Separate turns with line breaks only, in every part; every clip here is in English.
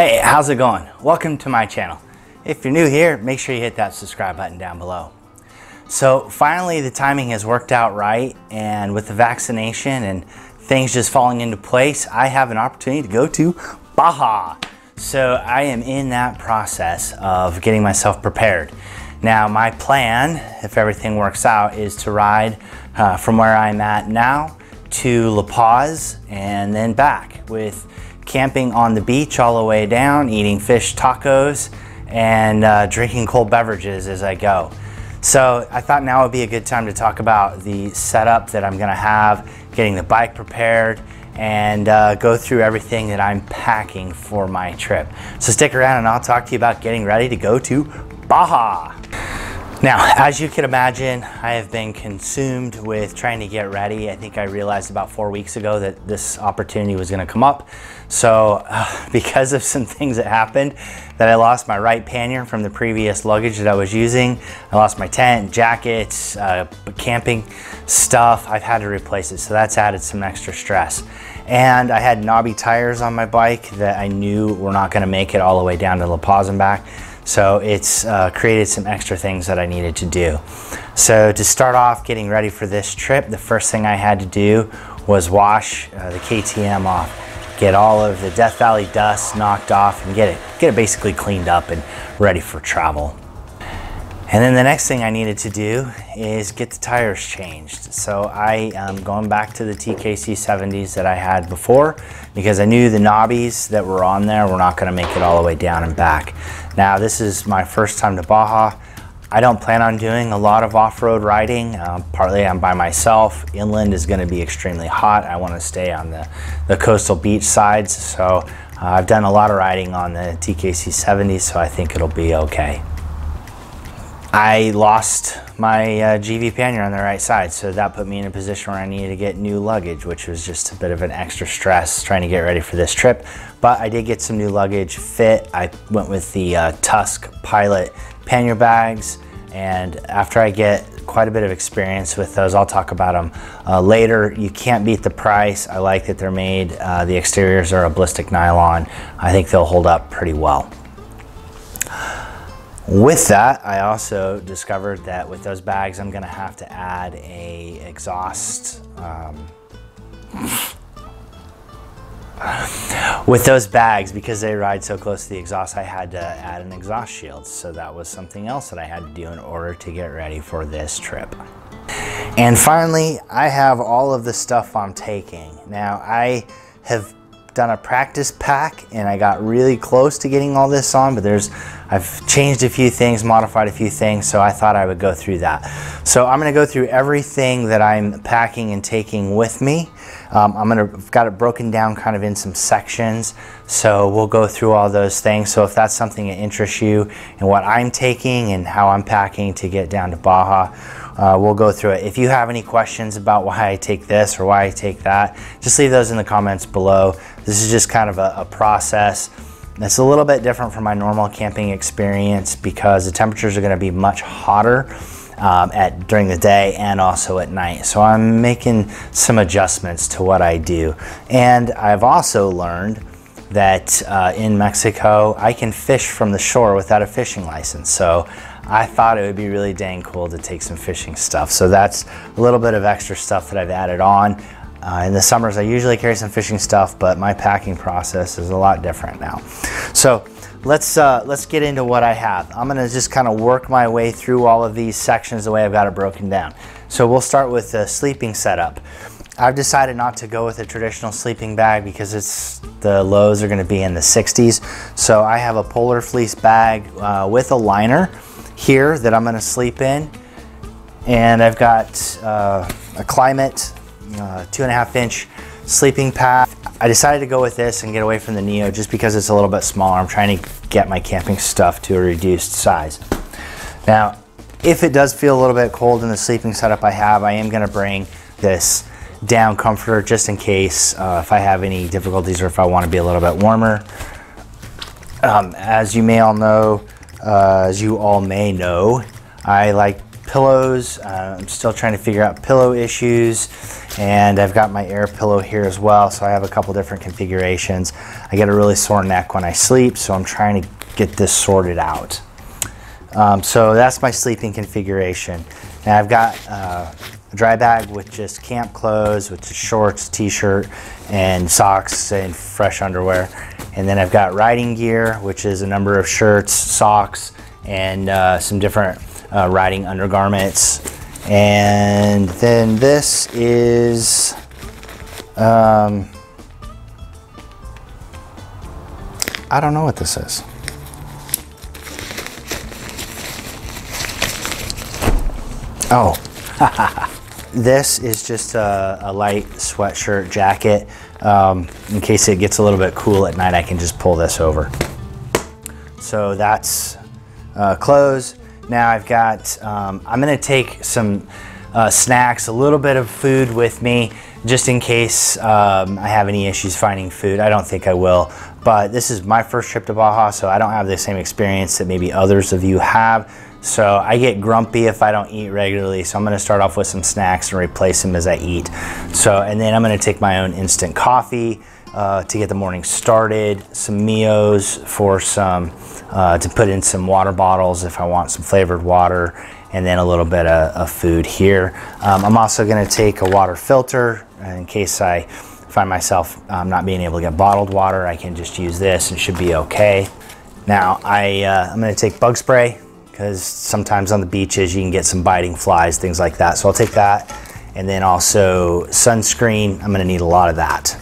Hey, how's it going? Welcome to my channel. If you're new here, make sure you hit that subscribe button down below. So finally the timing has worked out right, and with the vaccination and things just falling into place, I have an opportunity to go to Baja. So I am in that process of getting myself prepared. Now my plan, if everything works out, is to ride from where I'm at now to La Paz and then back, with camping on the beach all the way down, eating fish tacos, and drinking cold beverages as I go. So I thought now would be a good time to talk about the setup that I'm gonna have, getting the bike prepared, and go through everything that I'm packing for my trip. So stick around and I'll talk to you about getting ready to go to Baja. Now, as you can imagine, I have been consumed with trying to get ready. I think I realized about 4 weeks ago that this opportunity was gonna come up. So because of some things that happened, that I lost my right pannier from the previous luggage that I was using. I lost my tent, jackets, camping stuff. I've had to replace it, so that's added some extra stress. And I had knobby tires on my bike that I knew were not gonna make it all the way down to La Paz and back. So it's created some extra things that I needed to do. So to start off getting ready for this trip, the first thing I had to do was wash the KTM off, get all of the Death Valley dust knocked off, and get it basically cleaned up and ready for travel. And then the next thing I needed to do is get the tires changed. So I am going back to the TKC 70s that I had before, because I knew the knobbies that were on there were not gonna make it all the way down and back. Now this is my first time to Baja. I don't plan on doing a lot of off-road riding. Partly I'm by myself. Inland is gonna be extremely hot. I wanna stay on the coastal beach sides. So I've done a lot of riding on the TKC 70s, so I think it'll be okay. I lost my GV pannier on the right side, so that put me in a position where I needed to get new luggage, which was just a bit of an extra stress trying to get ready for this trip. But I did get some new luggage fit. I went with the Tusk Pilot pannier bags, and after I get quite a bit of experience with those, I'll talk about them later. You can't beat the price. I like that they're made. The exteriors are a ballistic nylon. I think they'll hold up pretty well. With that, I also discovered that with those bags, I'm gonna have to add a exhaust. With those bags, because they ride so close to the exhaust, I had to add an exhaust shield. So that was something else that I had to do in order to get ready for this trip. And finally, I have all of the stuff I'm taking. Now, I have done a practice pack and I got really close to getting all this on, but I've changed a few things, modified a few things, so I thought I would go through that. So I'm gonna go through everything that I'm packing and taking with me. I've got it broken down kind of in some sections, so we'll go through all those things. So if that's something that interests you and what I'm taking and how I'm packing to get down to Baja, we'll go through it. If you have any questions about why I take this or why I take that, just leave those in the comments below. This is just kind of a process that's a little bit different from my normal camping experience, because the temperatures are going to be much hotter during the day and also at night. So I'm making some adjustments to what I do. And I've also learned that in Mexico, I can fish from the shore without a fishing license. So I thought it would be really dang cool to take some fishing stuff. So that's a little bit of extra stuff that I've added on. In the summers, I usually carry some fishing stuff, but my packing process is a lot different now. So let's get into what I have. I'm gonna just kind of work my way through all of these sections the way I've got it broken down. So we'll start with the sleeping setup. I've decided not to go with a traditional sleeping bag because the lows are gonna be in the 60s. So I have a polar fleece bag with a liner here that I'm gonna sleep in. And I've got a Climate 2.5-inch sleeping pad. I decided to go with this and get away from the Neo just because it's a little bit smaller. I'm trying to get my camping stuff to a reduced size. Now, if it does feel a little bit cold in the sleeping setup I have, I am gonna bring this down comforter just in case if I have any difficulties or if I wanna be a little bit warmer. As you all may know, I like pillows. I'm still trying to figure out pillow issues, and I've got my air pillow here as well, so I have a couple different configurations. I get a really sore neck when I sleep, so I'm trying to get this sorted out. So that's my sleeping configuration. Now I've got a dry bag with just camp clothes, which is shorts, t-shirt, and socks and fresh underwear. And then I've got riding gear, which is a number of shirts, socks, and some different riding undergarments. And then this is I don't know what this is. Oh, this is just a light sweatshirt jacket. In case it gets a little bit cool at night, I can just pull this over. So that's clothes. Now I've got, I'm gonna take some snacks, a little bit of food with me, just in case I have any issues finding food. I don't think I will, but this is my first trip to Baja, so I don't have the same experience that maybe others of you have. So I get grumpy if I don't eat regularly, so I'm gonna start off with some snacks and replace them as I eat. So, and then I'm gonna take my own instant coffee to get the morning started, some Mios for some, to put in some water bottles if I want some flavored water, and then a little bit of food here. I'm also gonna take a water filter in case I find myself not being able to get bottled water. I can just use this and it should be okay. Now I'm gonna take bug spray, because sometimes on the beaches you can get some biting flies, things like that. So I'll take that. And then also sunscreen, I'm gonna need a lot of that.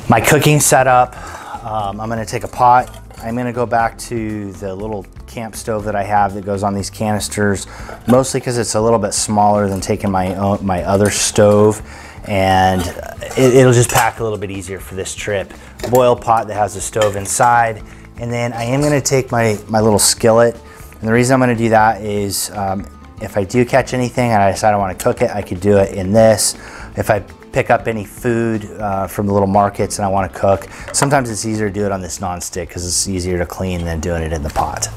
My cooking setup, I'm gonna take a pot. I'm gonna go back to the little camp stove that I have that goes on these canisters, mostly because it's a little bit smaller than taking my other stove, and it'll just pack a little bit easier for this trip. Boil pot that has a stove inside. And then I am gonna take my little skillet. And the reason I'm gonna do that is if I do catch anything and I decide I wanna cook it, I could do it in this. If I pick up any food from the little markets and I wanna cook, sometimes it's easier to do it on this nonstick because it's easier to clean than doing it in the pot.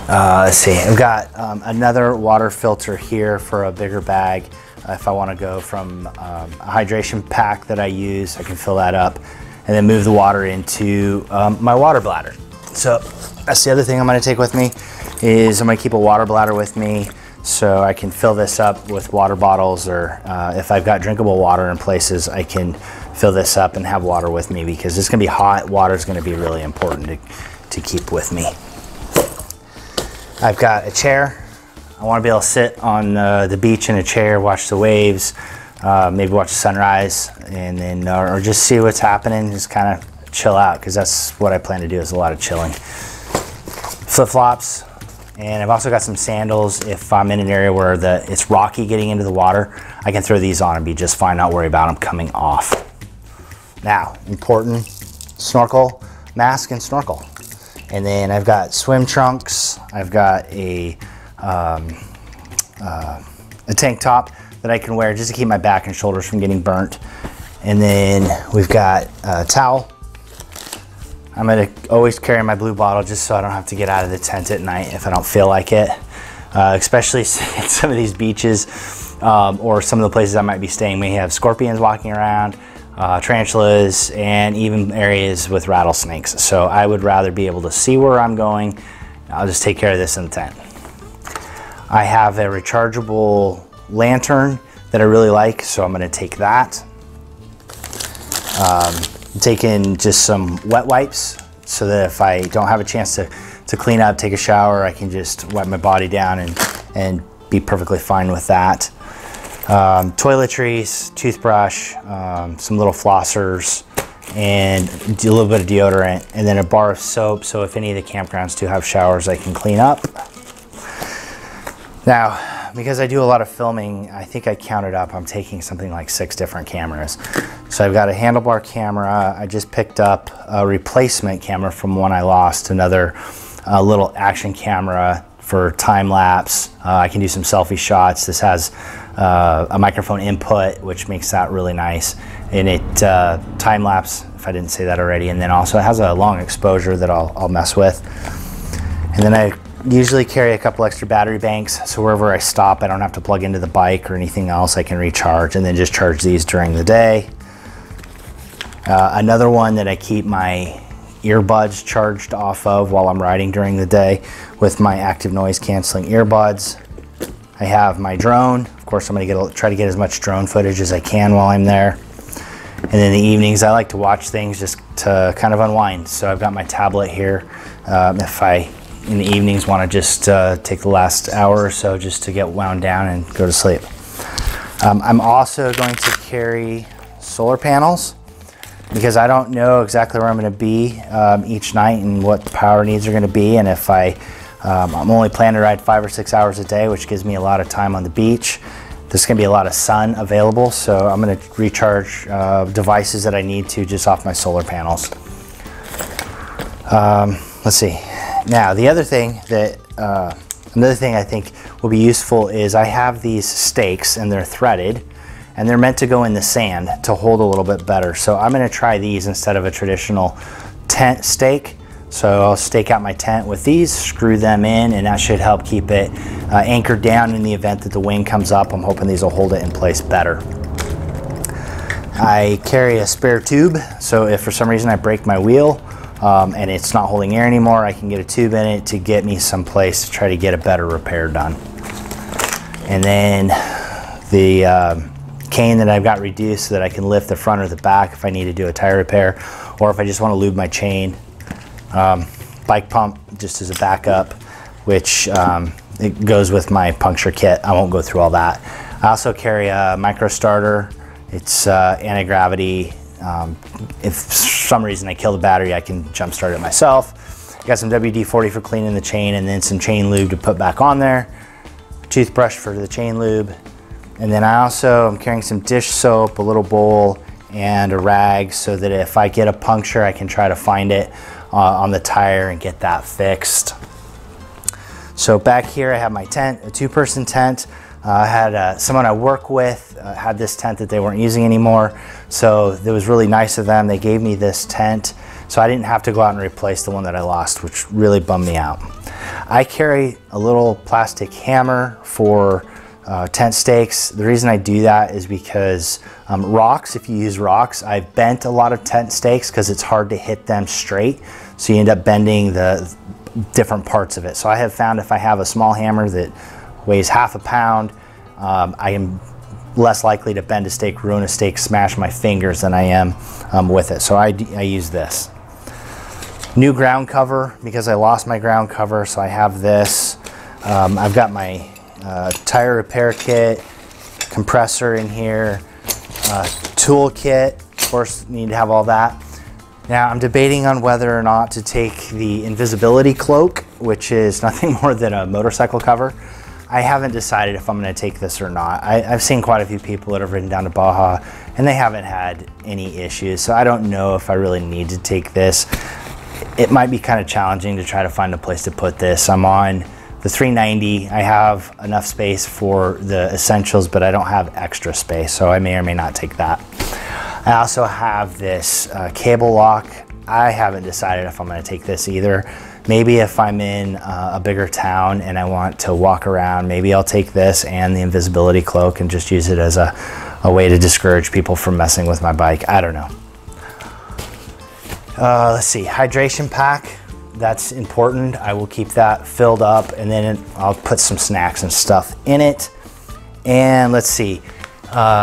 Let's see, I've got another water filter here for a bigger bag. If I wanna go from a hydration pack that I use, I can fill that up and then move the water into my water bladder. So that's the other thing I'm gonna take with me, is I'm gonna keep a water bladder with me so I can fill this up with water bottles, or if I've got drinkable water in places, I can fill this up and have water with me, because it's gonna be hot. Water is gonna be really important to keep with me. I've got a chair. I wanna be able to sit on the beach in a chair, watch the waves, maybe watch the sunrise, and then or just see what's happening, just kind of chill out, because that's what I plan to do, is a lot of chilling. Flip-flops, and I've also got some sandals. If I'm in an area where it's rocky getting into the water, I can throw these on and be just fine, not worry about them coming off. Now, important, snorkel, mask and snorkel. And then I've got swim trunks, I've got a tank top that I can wear just to keep my back and shoulders from getting burnt. And then we've got a towel. I'm gonna always carry my blue bottle just so I don't have to get out of the tent at night if I don't feel like it. Especially at some of these beaches or some of the places I might be staying, we have scorpions walking around, tarantulas, and even areas with rattlesnakes. So I would rather be able to see where I'm going. I'll just take care of this in the tent. I have a rechargeable lantern that I really like, so I'm gonna take that. Taking just some wet wipes so that if I don't have a chance to clean up, take a shower, I can just wipe my body down and be perfectly fine with that. Toiletries, toothbrush, some little flossers, and a little bit of deodorant, and then a bar of soap, so if any of the campgrounds do have showers, I can clean up. Now, because I do a lot of filming, I think I counted up, I'm taking something like 6 different cameras. So I've got a handlebar camera. I just picked up a replacement camera from one I lost, another little action camera for time lapse. I can do some selfie shots. This has a microphone input, which makes that really nice. And it time lapse, if I didn't say that already. And then also it has a long exposure that I'll mess with. And then I Usually carry a couple extra battery banks, so wherever I stop I don't have to plug into the bike or anything else. I can recharge and then just charge these during the day. Another one that I keep my earbuds charged off of while I'm riding during the day with my active noise canceling earbuds. I have my drone. Of course, I'm gonna try to get as much drone footage as I can while I'm there. And then in the evenings, I like to watch things just to kind of unwind. So I've got my tablet here. If I, in the evenings, wanna just take the last hour or so just to get wound down and go to sleep. I'm also going to carry solar panels, because I don't know exactly where I'm going to be each night and what the power needs are going to be. And if I'm only planning to ride 5 or 6 hours a day, which gives me a lot of time on the beach, there's going to be a lot of sun available. So I'm going to recharge devices that I need to just off my solar panels. Let's see. Now, the other thing that, another thing I think will be useful is I have these stakes and they're threaded. And they're meant to go in the sand to hold a little bit better. So I'm gonna try these instead of a traditional tent stake. So I'll stake out my tent with these, screw them in, and that should help keep it anchored down in the event that the wind comes up. I'm hoping these will hold it in place better. I carry a spare tube, so if for some reason I break my wheel and it's not holding air anymore, I can get a tube in it to get me someplace to try to get a better repair done. And then the cane that I've got reduced so that I can lift the front or the back if I need to do a tire repair, or if I just want to lube my chain. Bike pump just as a backup, which it goes with my puncture kit. I won't go through all that. I also carry a micro starter. It's anti-gravity. If for some reason I kill the battery, I can jump start it myself. I got some WD-40 for cleaning the chain, and then some chain lube to put back on there. Toothbrush for the chain lube. And then I also am carrying some dish soap, a little bowl, and a rag so that if I get a puncture, I can try to find it on the tire and get that fixed. So back here I have my tent, a 2-person tent. I had someone I work with had this tent that they weren't using anymore. So it was really nice of them. They gave me this tent so I didn't have to go out and replace the one that I lost, which really bummed me out. I carry a little plastic hammer for tent stakes. The reason I do that is because rocks, if you use rocks, I've bent a lot of tent stakes because it's hard to hit them straight. So you end up bending the different parts of it. So I have found if I have a small hammer that weighs half a pound, I am less likely to bend a stake, ruin a stake, smash my fingers than I am with it. So I use this. New ground cover, because I lost my ground cover, so I have this. I've got my tire repair kit, compressor in here, tool kit, of course need to have all that. Now I'm debating on whether or not to take the invisibility cloak, which is nothing more than a motorcycle cover. I haven't decided if I'm going to take this or not. I've seen quite a few people that have ridden down to Baja and they haven't had any issues, so I don't know if I really need to take this. It might be kind of challenging to try to find a place to put this. I'm on the 390, I have enough space for the essentials, but I don't have extra space, so I may or may not take that. I also have this cable lock. I haven't decided if I'm gonna take this either. Maybe if I'm in a bigger town and I want to walk around, maybe I'll take this and the invisibility cloak and just use it as a way to discourage people from messing with my bike. I don't know. Let's see, hydration pack. That's important. I will keep that filled up, and then I'll put some snacks and stuff in it. And let's see,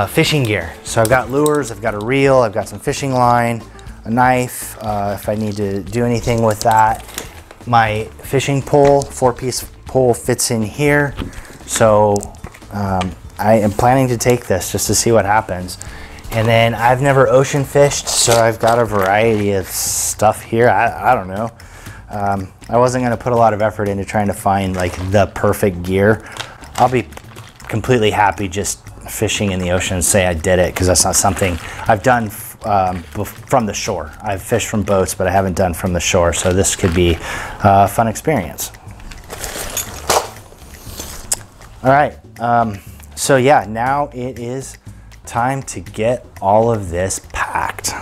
fishing gear. So I've got lures, I've got a reel, I've got some fishing line, a knife, if I need to do anything with that. My fishing pole, 4-piece pole fits in here. So I am planning to take this just to see what happens. And then I've never ocean fished, so I've got a variety of stuff here. I don't know. I wasn't going to put a lot of effort into trying to find like the perfect gear. I'll be completely happy just fishing in the ocean and say I did it, because that's not something I've done from the shore. I've fished from boats, but I haven't done from the shore, so this could be a fun experience. All right, so yeah, now it is time to get all of this packed.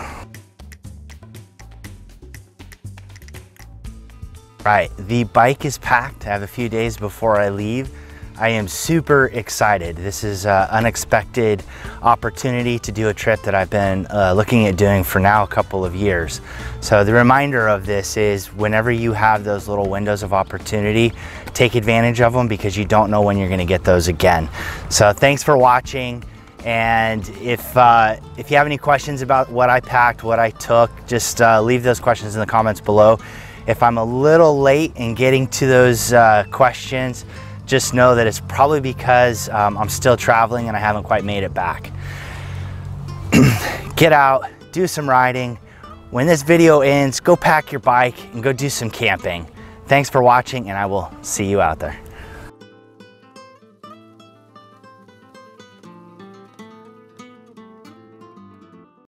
Right, the bike is packed. I have a few days before I leave. I am super excited. This is an unexpected opportunity to do a trip that I've been looking at doing for now a couple of years. So the reminder of this is whenever you have those little windows of opportunity, take advantage of them because you don't know when you're gonna get those again. So thanks for watching. And if you have any questions about what I packed, what I took, just leave those questions in the comments below. If I'm a little late in getting to those questions, just know that it's probably because I'm still traveling and I haven't quite made it back. Get out, do some riding. When this video ends, go pack your bike and go do some camping. Thanks for watching, and I will see you out there.